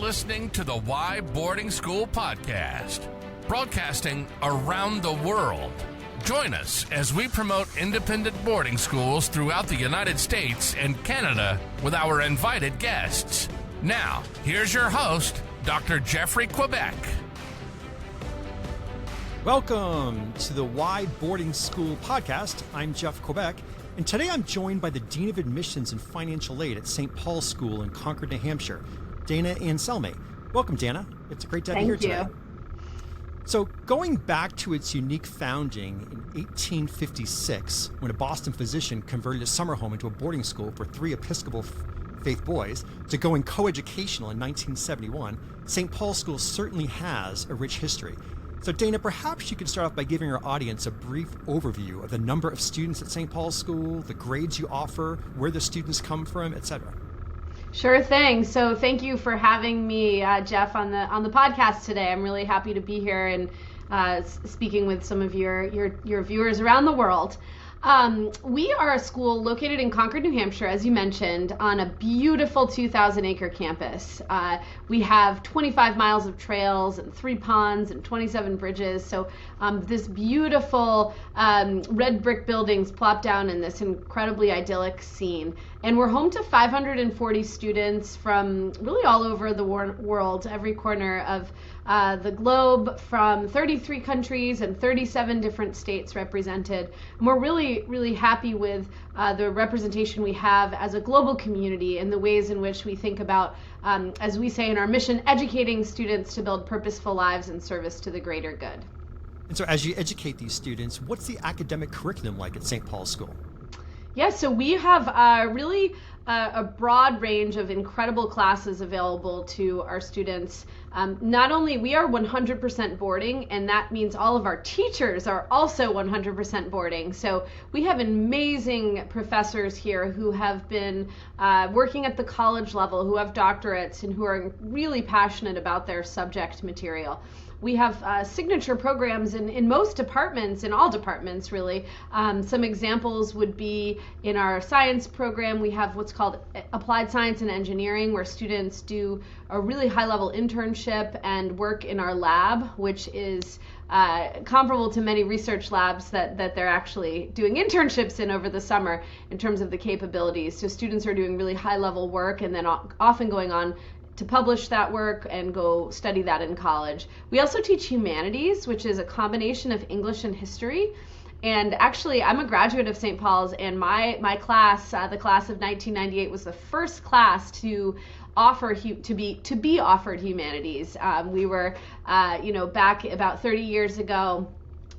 listening to the Why Boarding School podcast, broadcasting around the world. Join us as we promote independent boarding schools throughout the United States and Canada with our invited guests. Now, here's your host, Dr. Jeffrey Quebec. Welcome to the Why Boarding School podcast. I'm Jeff Quebec, and today I'm joined by the Dean of Admissions and Financial Aid at St. Paul's School in Concord, New Hampshire, Dana Anselmi. Welcome, Dana. It's a great to have you here today. So, going back to its unique founding in 1856, when a Boston physician converted a summer home into a boarding school for 3 Episcopal faith boys, to going coeducational in 1971, St. Paul's School certainly has a rich history. So, Dana, perhaps you could start off by giving our audience a brief overview of the number of students at St. Paul's School, the grades you offer, where the students come from, etc. Sure thing. So thank you for having me, Jeff, on the podcast today. I'm really happy to be here and speaking with some of your viewers around the world. We are a school located in Concord, New Hampshire, as you mentioned, on a beautiful 2,000-acre campus. We have 25 miles of trails and 3 ponds and 27 bridges. So this beautiful red brick buildings plop down in this incredibly idyllic scene. And we're home to 540 students from really all over the world, every corner of the globe, from 33 countries and 37 different states represented. And we're really happy with the representation we have as a global community and the ways in which we think about, as we say in our mission, educating students to build purposeful lives in service to the greater good. And so as you educate these students, what's the academic curriculum like at St. Paul's School? Yeah, so we have really a broad range of incredible classes available to our students. Not only we are 100% boarding, and that means all of our teachers are also 100% boarding. So we have amazing professors here who have been working at the college level, who have doctorates, and who are really passionate about their subject material. We have signature programs in most departments, in all departments really. Some examples would be in our science program, we have what's called Applied Science and Engineering, where students do a really high-level internship and work in our lab, which is comparable to many research labs that they're actually doing internships in over the summer in terms of the capabilities. So students are doing really high-level work and then often going on to publish that work and go study that in college. We also teach humanities, which is a combination of English and history. And actually, I'm a graduate of St. Paul's, and my class, the class of 1998, was the first class to offer to be offered humanities. We were, back about 30 years ago,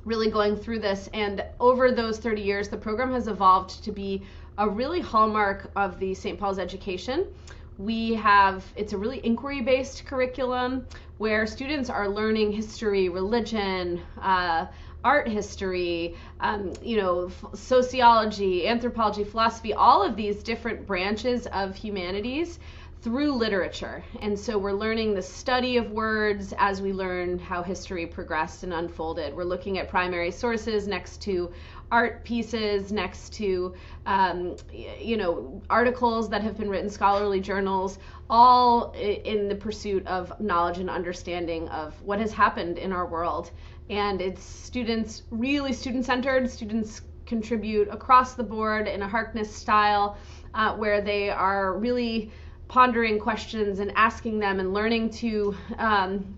really going through this, and over those 30 years, the program has evolved to be a really hallmark of the St. Paul's education. It's a really inquiry-based curriculum where students are learning history, religion, art history, sociology, anthropology, philosophy, all of these different branches of humanities through literature. And so we're learning the study of words as we learn how history progressed and unfolded. We're looking at primary sources next to art pieces, next to articles that have been written, scholarly journals, all in the pursuit of knowledge and understanding of what has happened in our world. And it's students, really student-centered. Students contribute across the board in a Harkness style, where they are really pondering questions and asking them and learning to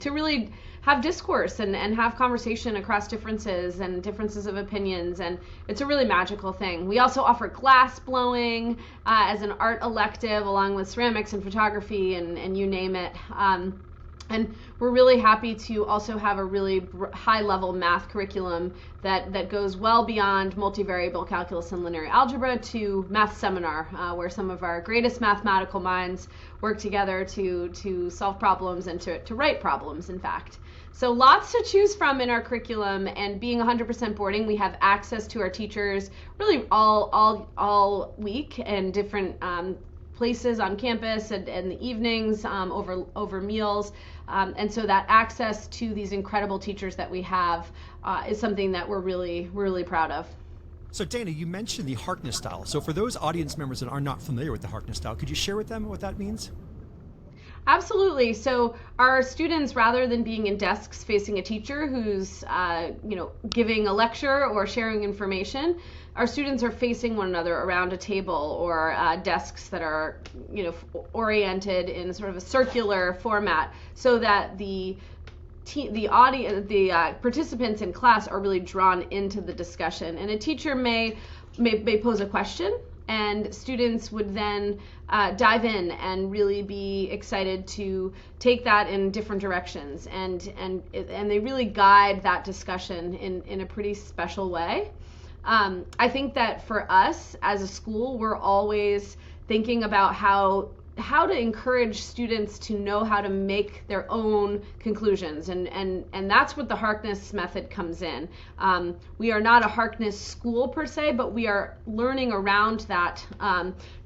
really have discourse and have conversation across differences of opinions, and it's a really magical thing. We also offer glass blowing as an art elective, along with ceramics and photography and you name it. And we're really happy to also have a really high-level math curriculum that goes well beyond multivariable calculus and linear algebra to math seminar, where some of our greatest mathematical minds work together to solve problems and to write problems, in fact. So lots to choose from in our curriculum, and being 100% boarding, we have access to our teachers really all week and different places on campus and the evenings over meals. And so that access to these incredible teachers that we have is something that we're really proud of. So Dana, you mentioned the Harkness style. So for those audience members that are not familiar with the Harkness style, could you share with them what that means? Absolutely. So our students, rather than being in desks facing a teacher who's, giving a lecture or sharing information, our students are facing one another around a table or desks that are, oriented in sort of a circular format, so that the participants in class are really drawn into the discussion. And a teacher may pose a question, and students would then dive in and really be excited to take that in different directions, and they really guide that discussion in a pretty special way. I think that for us as a school, we're always thinking about how to encourage students to know how to make their own conclusions, and that's what the Harkness method comes in. We are not a Harkness school per se, but we are learning around that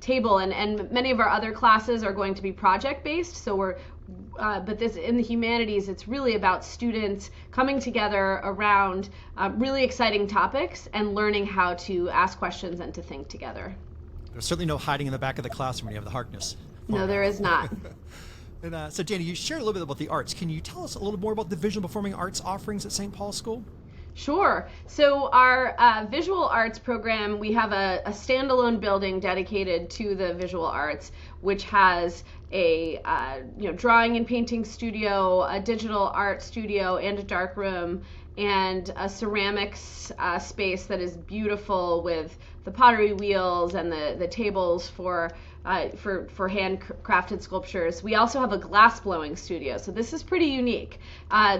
table, and many of our other classes are going to be project based. So but this in the humanities, it's really about students coming together around really exciting topics and learning how to ask questions and to think together. There's certainly no hiding in the back of the class when you have the Harkness. No, there is not. And so, Dana, you shared a little bit about the arts. Can you tell us a little more about the visual performing arts offerings at St. Paul's School? Sure. So our visual arts program, we have a standalone building dedicated to the visual arts, which has a drawing and painting studio, a digital art studio, and a dark room, and a ceramics space that is beautiful with the pottery wheels and the tables for handcrafted sculptures. We also have a glass blowing studio, so this is pretty unique.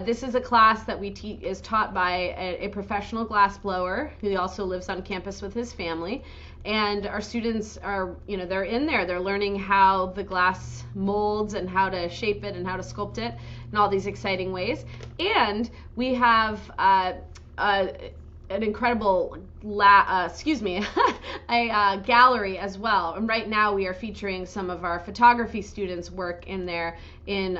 This is a class that is taught by a professional glass blower who also lives on campus with his family. And our students are, they're in there, they're learning how the glass molds and how to shape it and how to sculpt it in all these exciting ways. And we have an incredible a gallery as well. And right now we are featuring some of our photography students' work in there, in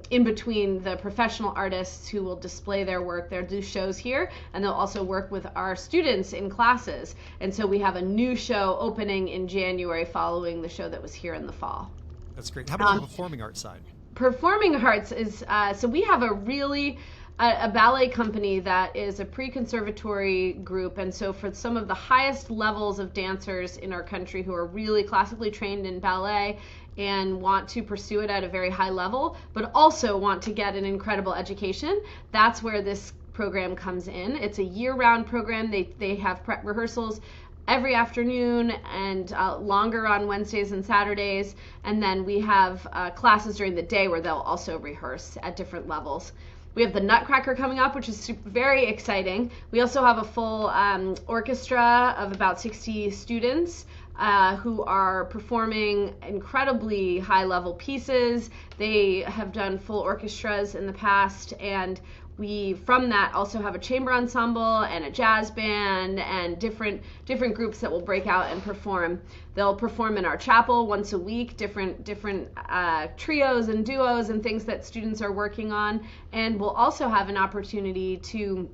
between the professional artists who will display their work. They'll do shows here, and they'll also work with our students in classes. And so we have a new show opening in January following the show that was here in the fall. That's great. How about the performing arts side? Performing arts is, so we have a ballet company that is a pre-conservatory group, and so for some of the highest levels of dancers in our country who are really classically trained in ballet and want to pursue it at a very high level, but also want to get an incredible education, that's where this program comes in. It's a year-round program. They have prep rehearsals every afternoon and longer on Wednesdays and Saturdays, and then we have classes during the day where they'll also rehearse at different levels. We have the Nutcracker coming up, which is very exciting. We also have a full orchestra of about 60 students who are performing incredibly high-level pieces. They have done full orchestras in the past, and we, from that, also have a chamber ensemble and a jazz band and different groups that will break out and perform. They'll perform in our chapel once a week, different trios and duos and things that students are working on. And we'll also have an opportunity to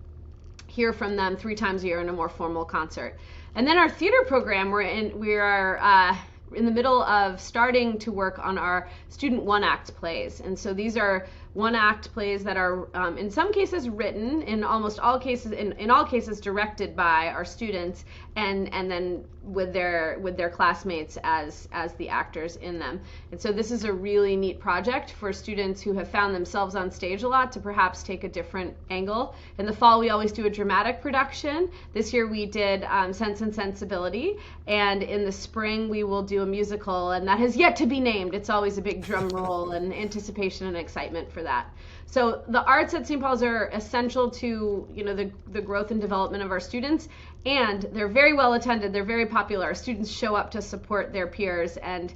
hear from them 3 times a year in a more formal concert. And then our theater program, we are in the middle of starting to work on our student one-act plays. And so these are one-act plays that are in some cases written, in almost all cases, in all cases directed by our students, and then with their classmates as the actors in them. And so this is a really neat project for students who have found themselves on stage a lot to perhaps take a different angle. In the fall, we always do a dramatic production. This year we did Sense and Sensibility, and in the spring we will do a musical, and that has yet to be named. It's always a big drum roll and anticipation and excitement for that. So the arts at St. Paul's are essential to the growth and development of our students, and they're very well attended. They're very popular. Our students show up to support their peers and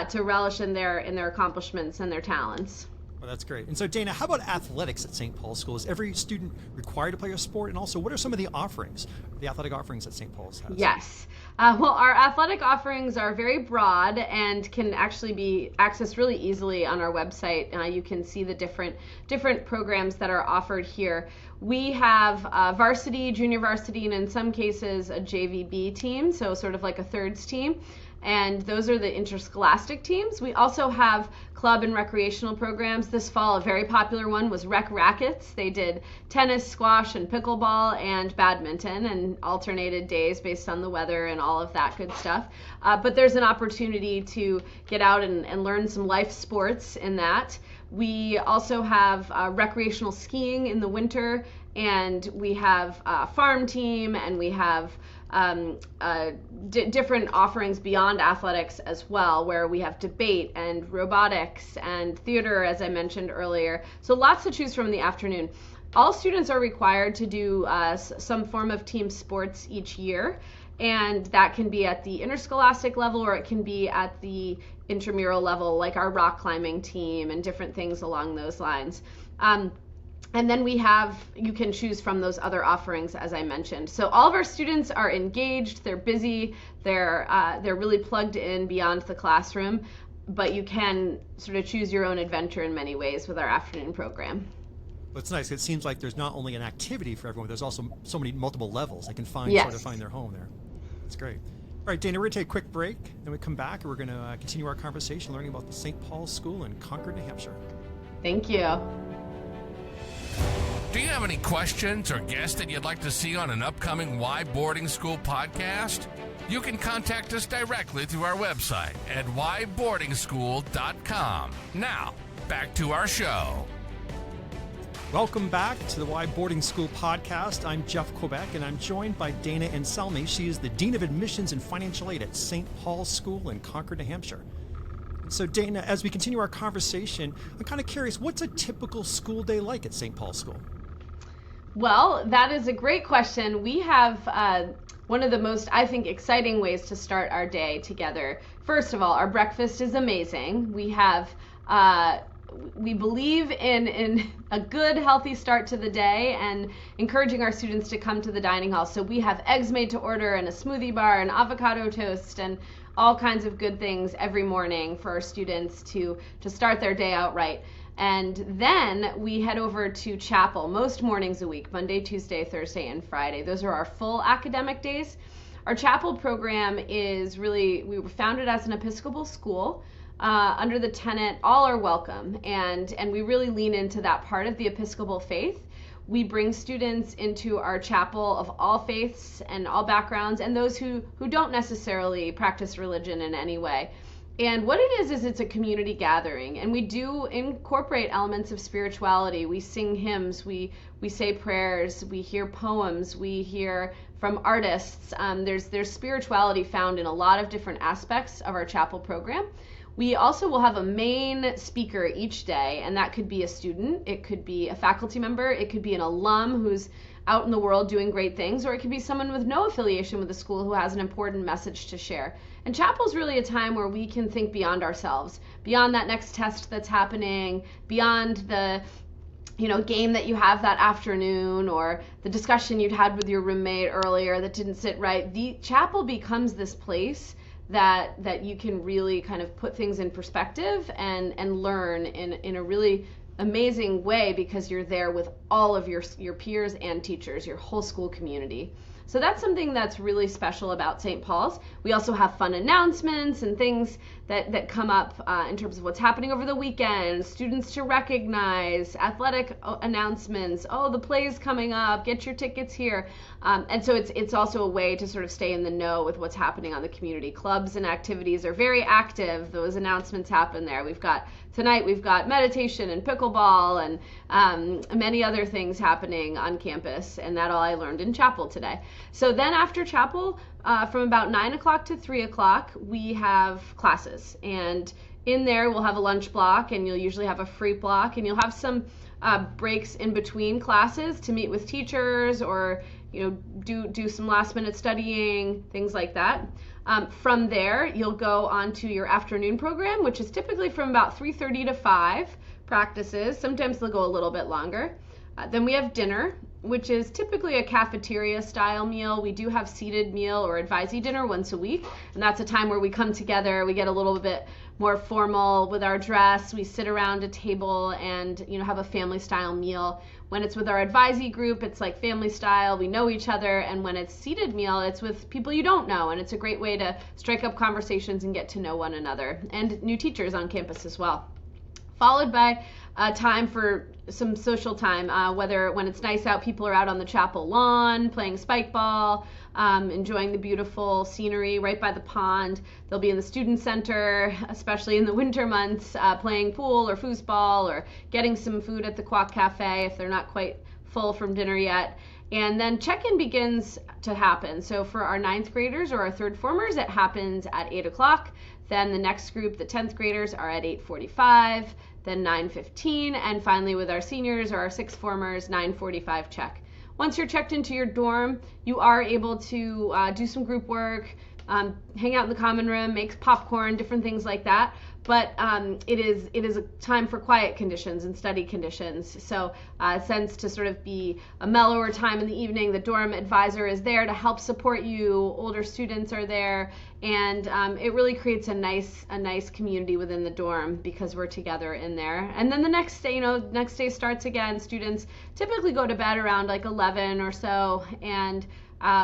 to relish in their accomplishments and their talents. Well, that's great. And so, Dana, how about athletics at St. Paul's School? Is every student required to play a sport? And also, what are some of the athletic offerings that St. Paul's has? Yes. Well, our athletic offerings are very broad and can actually be accessed really easily on our website. You can see the different programs that are offered here. We have varsity, junior varsity, and in some cases a JVB team, so sort of like a thirds team. And those are the interscholastic teams. We also have club and recreational programs. This fall, a very popular one was Rec Rackets. They did tennis, squash, and pickleball and badminton, and alternated days based on the weather and all of that good stuff. But there's an opportunity to get out and learn some life sports in that. We also have recreational skiing in the winter, and we have a farm team, and we have different offerings beyond athletics as well, where we have debate and robotics and theater, as I mentioned earlier. So lots to choose from in the afternoon. All students are required to do some form of team sports each year, and that can be at the interscholastic level or it can be at the intramural level, like our rock climbing team and different things along those lines. And then you can choose from those other offerings, as I mentioned. So all of our students are engaged, they're busy, they're really plugged in beyond the classroom, but you can sort of choose your own adventure in many ways with our afternoon program. Well, it's nice. It seems like there's not only an activity for everyone, there's also so many multiple levels they can find their home there. That's great. All right, Dana, we're going to take a quick break, then we come back and we're going to continue our conversation learning about the St. Paul's School in Concord, New Hampshire. Thank you. Do you have any questions or guests that you'd like to see on an upcoming Why Boarding School podcast? You can contact us directly through our website at whyboardingschool.com. Now, back to our show. Welcome back to the Why Boarding School podcast. I'm Jeff Quebec, and I'm joined by Dana Anselmi. She is the Dean of Admissions and Financial Aid at St. Paul's School in Concord, New Hampshire. So Dana, as we continue our conversation, I'm kind of curious, what's a typical school day like at St. Paul's School? Well, that is a great question. We have one of the most, I think, exciting ways to start our day together. First of all, our breakfast is amazing. We have, we believe in a good, healthy start to the day and encouraging our students to come to the dining hall. So we have eggs made to order and a smoothie bar and avocado toast and all kinds of good things every morning for our students to start their day out right. And then we head over to chapel most mornings a week, Monday, Tuesday, Thursday, and Friday. Those are our full academic days. Our chapel program is we were founded as an Episcopal school under the tenet, all are welcome. And we really lean into that part of the Episcopal faith. We bring students into our chapel of all faiths and all backgrounds and those who don't necessarily practice religion in any way. And what it is it's a community gathering, and we do incorporate elements of spirituality. We sing hymns, we say prayers, we hear poems, we hear from artists. There's spirituality found in a lot of different aspects of our chapel program. We also will have a main speaker each day, and that could be a student, it could be a faculty member, it could be an alum who's out in the world doing great things, or it could be someone with no affiliation with the school who has an important message to share. And chapel is really a time where we can think beyond ourselves, beyond that next test that's happening, beyond the game that you have that afternoon or the discussion you'd had with your roommate earlier that didn't sit right. The chapel becomes this place that you can really kind of put things in perspective and learn in a really amazing way because you're there with all of your peers and teachers, your whole school community. So that's something that's really special about St. Paul's. We also have fun announcements and things that come up in terms of what's happening over the weekend, students to recognize, athletic announcements, the play's coming up, get your tickets here. And so it's also a way to sort of stay in the know with what's happening on the community. Clubs and activities are very active. Those announcements happen there. Tonight we've got meditation and pickleball and many other things happening on campus, and that all I learned in chapel today. So then after chapel, from about 9 o'clock to 3 o'clock, we have classes. And in there, we'll have a lunch block, and you'll usually have a free block, and you'll have some breaks in between classes to meet with teachers or do some last minute studying, things like that. From there, you'll go on to your afternoon program, which is typically from about 3:30 to 5 practices. Sometimes they'll go a little bit longer. Then we have dinner, which is typically a cafeteria style meal. We do have seated meal or advisee dinner once a week, and that's a time where we come together, we get a little bit more formal with our dress, we sit around a table and have a family style meal. When it's with our advisee group, it's like family style, we know each other, and when it's seated meal, it's with people you don't know, and it's a great way to strike up conversations and get to know one another, and new teachers on campus as well. Followed by time for some social time, whether when it's nice out, people are out on the chapel lawn playing spike ball, enjoying the beautiful scenery right by the pond. They'll be in the student center, especially in the winter months, playing pool or foosball or getting some food at the Quack Cafe if they're not quite full from dinner yet. And then check-in begins to happen. So for our 9th graders or our 3rd formers, it happens at 8 o'clock. Then the next group, the 10th graders, are at 8:45, then 9:15, and finally with our seniors or our 6th formers, 9:45 check. Once you're checked into your dorm, you are able to do some group work, hang out in the common room, make popcorn, different things like that. But it is a time for quiet conditions and study conditions. So since to sort of be a mellower time in the evening, the dorm advisor is there to help support you. Older students are there, and it really creates a nice community within the dorm because we're together in there. And then the next day starts again. Students typically go to bed around like 11 or so, and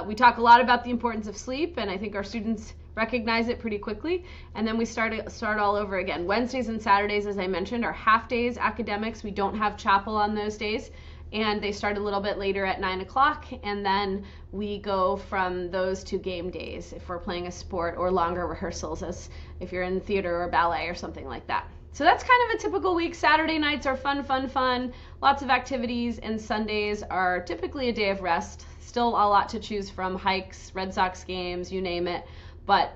we talk a lot about the importance of sleep, and I think our students recognize it pretty quickly. And then we start all over again. Wednesdays and Saturdays, as I mentioned, are half days academics. We don't have chapel on those days, and they start a little bit later at 9 o'clock, and then we go from those to game days if we're playing a sport, or longer rehearsals as if you're in theater or ballet or something like that. So that's kind of a typical week. Saturday nights are fun, lots of activities, and Sundays are typically a day of rest. Still a lot to choose from, hikes, Red Sox games, you name it. But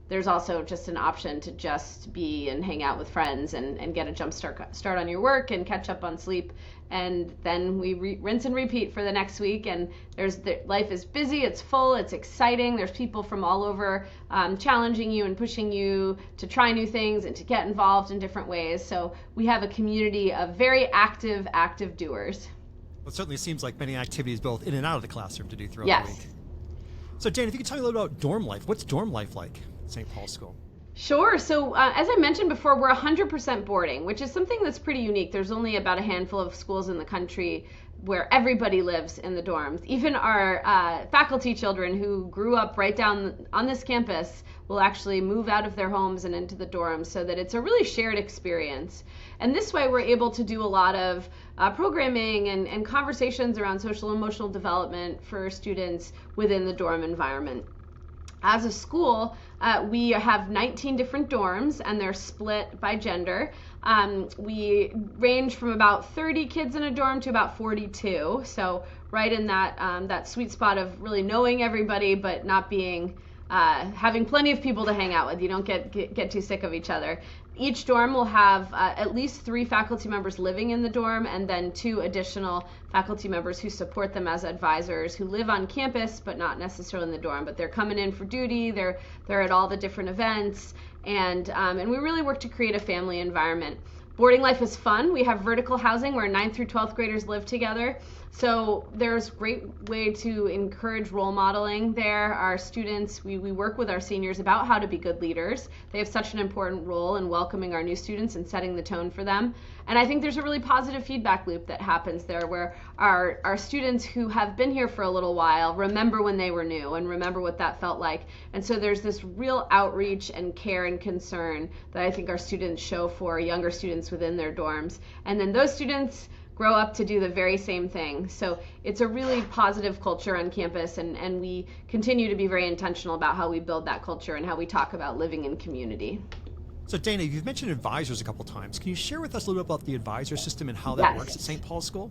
there's also just an option to just be and hang out with friends and get a jump start on your work and catch up on sleep. And then we rinse and repeat for the next week. And life is busy, it's full, it's exciting. There's people from all over challenging you and pushing you to try new things and to get involved in different ways. So we have a community of very active doers. Well, it certainly seems like many activities both in and out of the classroom to do throughout the week. Yes. So, Dana, if you could tell me a little about dorm life. What's dorm life like at St. Paul's School? Sure. So as I mentioned before, we're 100% boarding, which is something that's pretty unique. There's only about a handful of schools in the country where everybody lives in the dorms. Even our faculty children who grew up right down on this campus will actually move out of their homes and into the dorms, so that it's a really shared experience. And this way we're able to do a lot of programming and conversations around social and emotional development for students within the dorm environment. As a school, we have 19 different dorms, and they're split by gender. We range from about 30 kids in a dorm to about 42, so right in that sweet spot of really knowing everybody, but not being having plenty of people to hang out with. You don't get too sick of each other. Each dorm will have at least 3 faculty members living in the dorm, and then 2 additional faculty members who support them as advisors, who live on campus but not necessarily in the dorm, but they're coming in for duty. They're at all the different events, and we really work to create a family environment. Boarding life is fun. We have vertical housing where 9th through 12th graders live together. So there's great way to encourage role modeling there. Our students, we work with our seniors about how to be good leaders. They have such an important role in welcoming our new students and setting the tone for them. And I think there's a really positive feedback loop that happens there, where our students who have been here for a little while remember when they were new and remember what that felt like. And so there's this real outreach and care and concern that I think our students show for younger students within their dorms. And then those students grow up to do the very same thing. So it's a really positive culture on campus, and we continue to be very intentional about how we build that culture and how we talk about living in community. So, Dana, you've mentioned advisors a couple times. Can you share with us a little bit about the advisor system and how that works at St. Paul's School?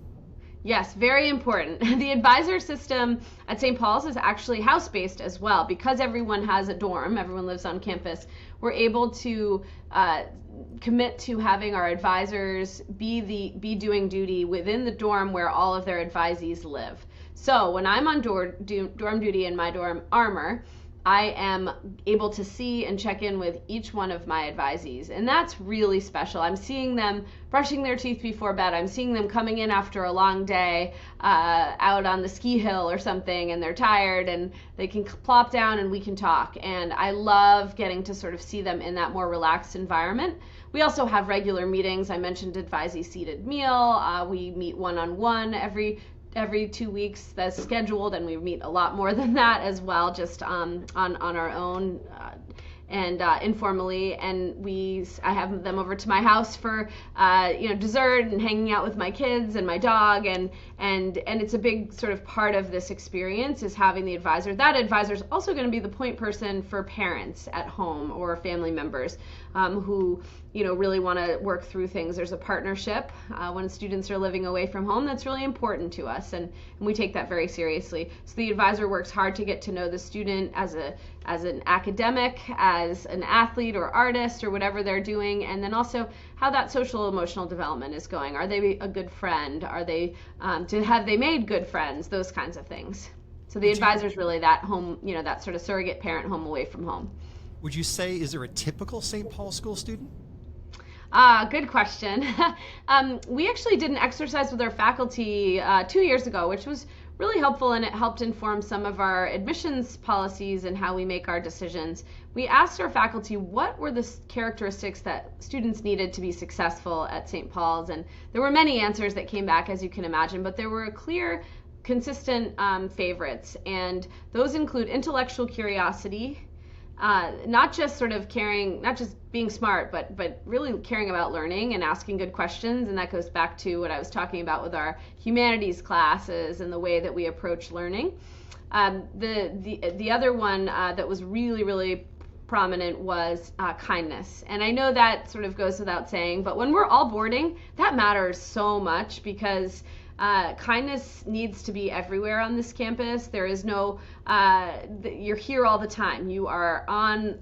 Yes, very important. The advisor system at St. Paul's is actually house-based as well. Because everyone has a dorm, everyone lives on campus, we're able to commit to having our advisors be doing duty within the dorm where all of their advisees live. So when I'm on dorm duty in my dorm Armor, I am able to see and check in with each one of my advisees. And that's really special. I'm seeing them brushing their teeth before bed. I'm seeing them coming in after a long day out on the ski hill or something, and they're tired and they can plop down and we can talk. And I love getting to sort of see them in that more relaxed environment. We also have regular meetings. I mentioned advisee seated meal. We meet one-on-one every 2 weeks. That's scheduled, and we meet a lot more than that as well, just on our own and informally. And I have them over to my house for dessert and hanging out with my kids and my dog, and it's a big sort of part of this experience is having the advisor. That advisor is also going to be the point person for parents at home or family members who really want to work through things. There's a partnership when students are living away from home that's really important to us, and we take that very seriously. So the advisor works hard to get to know the student as an academic, as an athlete or artist or whatever they're doing, and then also how that social emotional development is going. Are they a good friend? Are they have they made good friends? Those kinds of things. So the advisor is really that home, that sort of surrogate parent home away from home. Would you say, is there a typical St. Paul school student? Good question. We actually did an exercise with our faculty 2 years ago, which was really helpful, and it helped inform some of our admissions policies and how we make our decisions. We asked our faculty what were the characteristics that students needed to be successful at St. Paul's, and there were many answers that came back, as you can imagine, but there were clear, consistent favorites, and those include intellectual curiosity, not just sort of caring, not just being smart, but really caring about learning and asking good questions. And that goes back to what I was talking about with our humanities classes and the way that we approach learning. The other one that was really, really prominent was kindness. And I know that sort of goes without saying, but when we're all boarding, that matters so much because kindness needs to be everywhere on this campus. There is no, you're here all the time. You are on.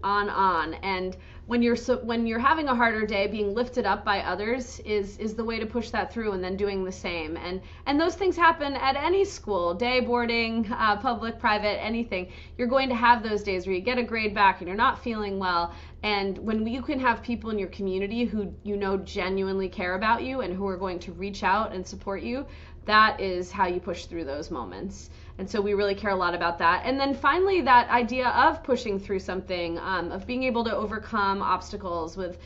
And when you're having a harder day, being lifted up by others is the way to push that through, and then doing the same. And those things happen at any school, day boarding, public, private, anything. You're going to have those days where you get a grade back and you're not feeling well. And when you can have people in your community who genuinely care about you and who are going to reach out and support you, that is how you push through those moments. And so we really care a lot about that. And then finally, that idea of pushing through something, of being able to overcome obstacles with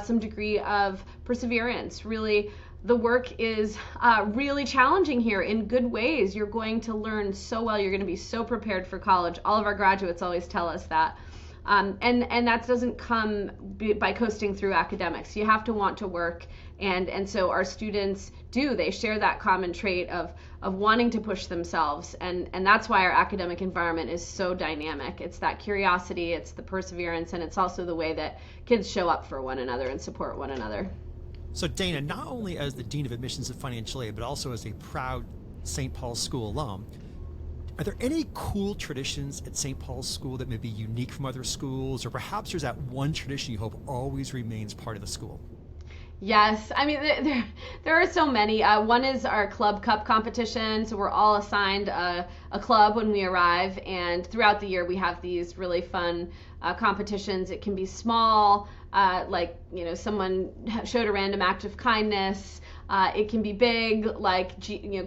some degree of perseverance. Really, the work is really challenging here in good ways. You're going to learn so well. You're going to be so prepared for college. All of our graduates always tell us that. And that doesn't come by coasting through academics. You have to want to work, and so our students they share that common trait of wanting to push themselves, and that's why our academic environment is so dynamic. It's that curiosity, it's the perseverance, and it's also the way that kids show up for one another and support one another. So Dana, not only as the Dean of Admissions and Financial Aid, but also as a proud St. Paul's School alum, are there any cool traditions at St. Paul's School that may be unique from other schools, or perhaps there's that one tradition you hope always remains part of the school? Yes, I mean, there are so many. One is our club cup competition. So we're all assigned a club when we arrive, and throughout the year we have these really fun competitions. It can be small, like, someone showed a random act of kindness. It can be big, like,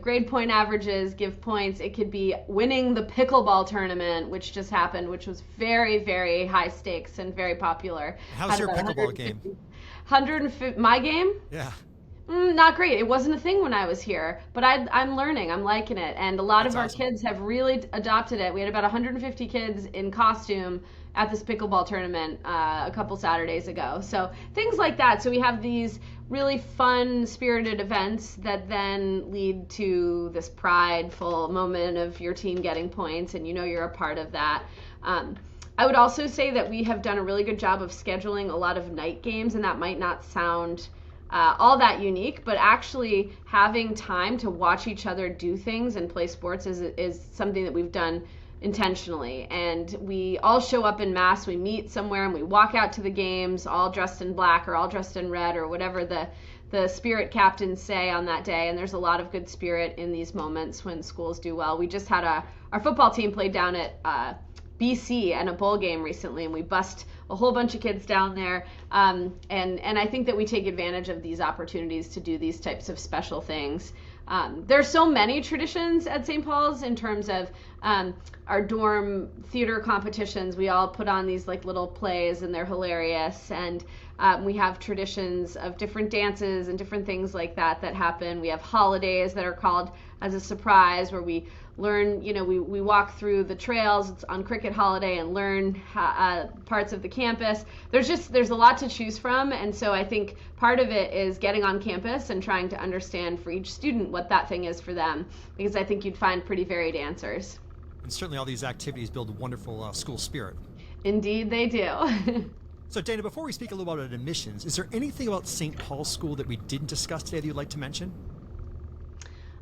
grade point averages, give points. It could be winning the pickleball tournament, which just happened, which was very, very high stakes and very popular. How's your pickleball game? 150, my game? Yeah. Not great. It wasn't a thing when I was here, but I'm learning. I'm liking it. And a lot of our kids have really adopted it. We had about 150 kids in costume at this pickleball tournament a couple Saturdays ago. So things like that. So we have these really fun, spirited events that then lead to this prideful moment of your team getting points, and you're a part of that. I would also say that we have done a really good job of scheduling a lot of night games, and that might not sound all that unique, but actually having time to watch each other do things and play sports is something that we've done intentionally. And we all show up in mass, we meet somewhere, and we walk out to the games all dressed in black or all dressed in red or whatever the spirit captains say on that day. And there's a lot of good spirit in these moments when schools do well. We just had our football team played down at BC and a bowl game recently, and we bussed a whole bunch of kids down there. And I think that we take advantage of these opportunities to do these types of special things. There's so many traditions at St. Paul's in terms of our dorm theater competitions. We all put on these like little plays, and they're hilarious. And we have traditions of different dances and different things like that happen. We have holidays that are called as a surprise, where we learn, we walk through the trails on cricket holiday and learn parts of the campus. There's a lot to choose from. And so I think part of it is getting on campus and trying to understand for each student what that thing is for them, because I think you'd find pretty varied answers. And certainly all these activities build wonderful school spirit. Indeed they do. So Dana, before we speak a little about admissions, is there anything about St. Paul's School that we didn't discuss today that you'd like to mention?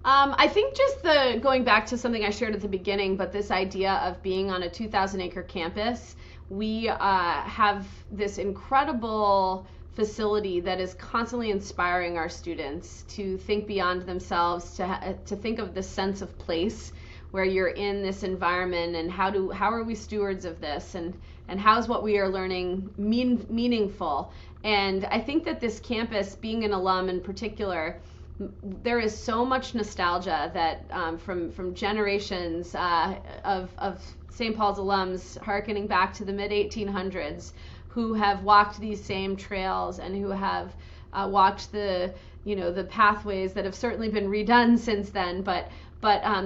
I think just going back to something I shared at the beginning, but this idea of being on a 2,000-acre campus, we have this incredible facility that is constantly inspiring our students to think beyond themselves, to think of this sense of place where you're in this environment, and how are we stewards of this, and how's what we are learning meaningful. And I think that this campus, being an alum in particular, there is so much nostalgia that from generations of St. Paul's alums hearkening back to the mid-1800s, who have walked these same trails and who have walked the pathways that have certainly been redone since then, but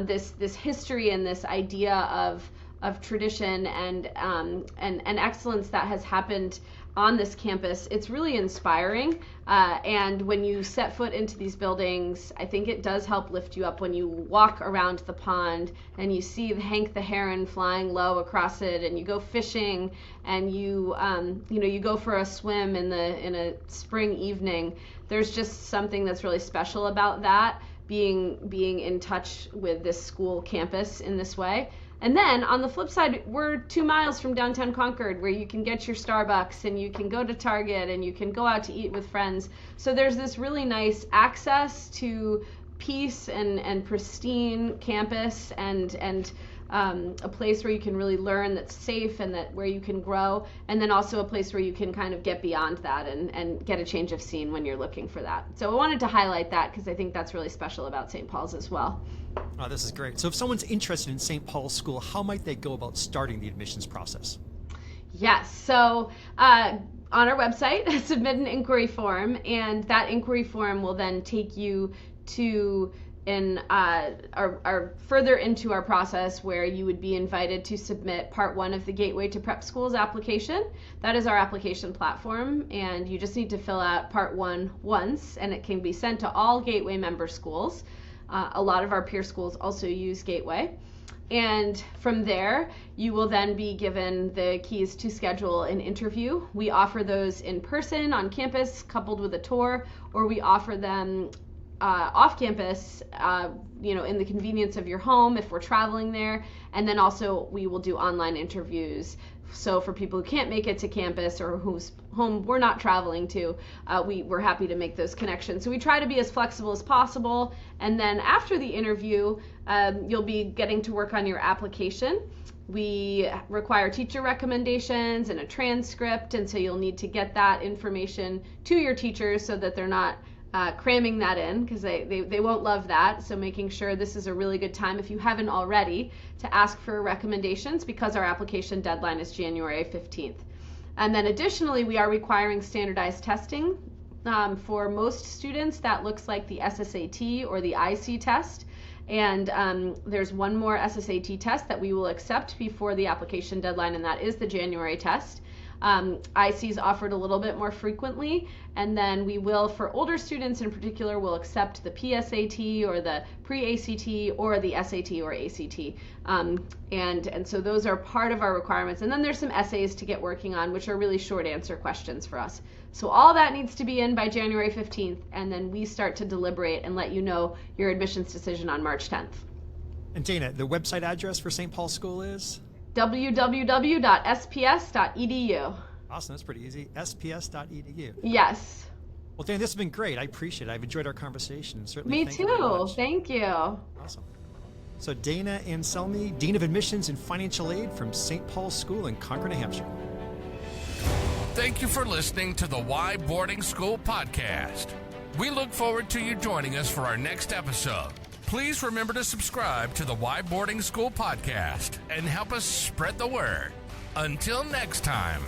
this history and this idea of tradition and excellence that has happened on this campus, it's really inspiring. And when you set foot into these buildings, I think it does help lift you up when you walk around the pond and you see Hank the heron flying low across it, and you go fishing, and you go for a swim in a spring evening. There's just something that's really special about that, being in touch with this school campus in this way. And then on the flip side, we're 2 miles from downtown Concord, where you can get your Starbucks and you can go to Target and you can go out to eat with friends. So there's this really nice access to peace and pristine campus and a place where you can really learn that's safe and where you can grow, and then also a place where you can kind of get beyond that and get a change of scene when you're looking for that. So I wanted to highlight that because I think that's really special about St. Paul's as well. Oh, this is great. So if someone's interested in St. Paul's School, how might they go about starting the admissions process? Yes. So on our website, submit an inquiry form, and that inquiry form will then take you to our further into our process, where you would be invited to submit part 1 of the Gateway to Prep Schools application. That is our application platform, and you just need to fill out part 1 once, and it can be sent to all Gateway member schools. A lot of our peer schools also use Gateway. And from there, you will then be given the keys to schedule an interview. We offer those in person on campus, coupled with a tour, or we offer them off campus, in the convenience of your home if we're traveling there. And then also we will do online interviews. So for people who can't make it to campus or whose home we're not traveling to, we're happy to make those connections. So we try to be as flexible as possible. And then after the interview, you'll be getting to work on your application. We require teacher recommendations and a transcript, and so you'll need to get that information to your teachers so that they're not cramming that in, because they won't love that. So making sure this is a really good time, if you haven't already, to ask for recommendations, because our application deadline is January 15th. And then additionally, we are requiring standardized testing. For most students, that looks like the SSAT or the IC test. And there's one more SSAT test that we will accept before the application deadline, and that is the January test. IC is offered a little bit more frequently, and then we will, for older students in particular, will accept the PSAT or the pre-ACT or the SAT or ACT. And so those are part of our requirements. And then there's some essays to get working on, which are really short answer questions for us. So all that needs to be in by January 15th, and then we start to deliberate and let you know your admissions decision on March 10th. And Dana, the website address for St. Paul's School is? www.sps.edu. Awesome, that's pretty easy. sps.edu. Yes. Well, Dan, this has been great. I appreciate it. I've enjoyed our conversation. Certainly. Me too. Thank you. Awesome. So Dana Anselmi, Dean of Admissions and Financial Aid from St. Paul's School in Concord, New Hampshire. Thank you for listening to the Why Boarding School podcast. We look forward to you joining us for our next episode. Please remember to subscribe to the Why Boarding School podcast and help us spread the word. Until next time.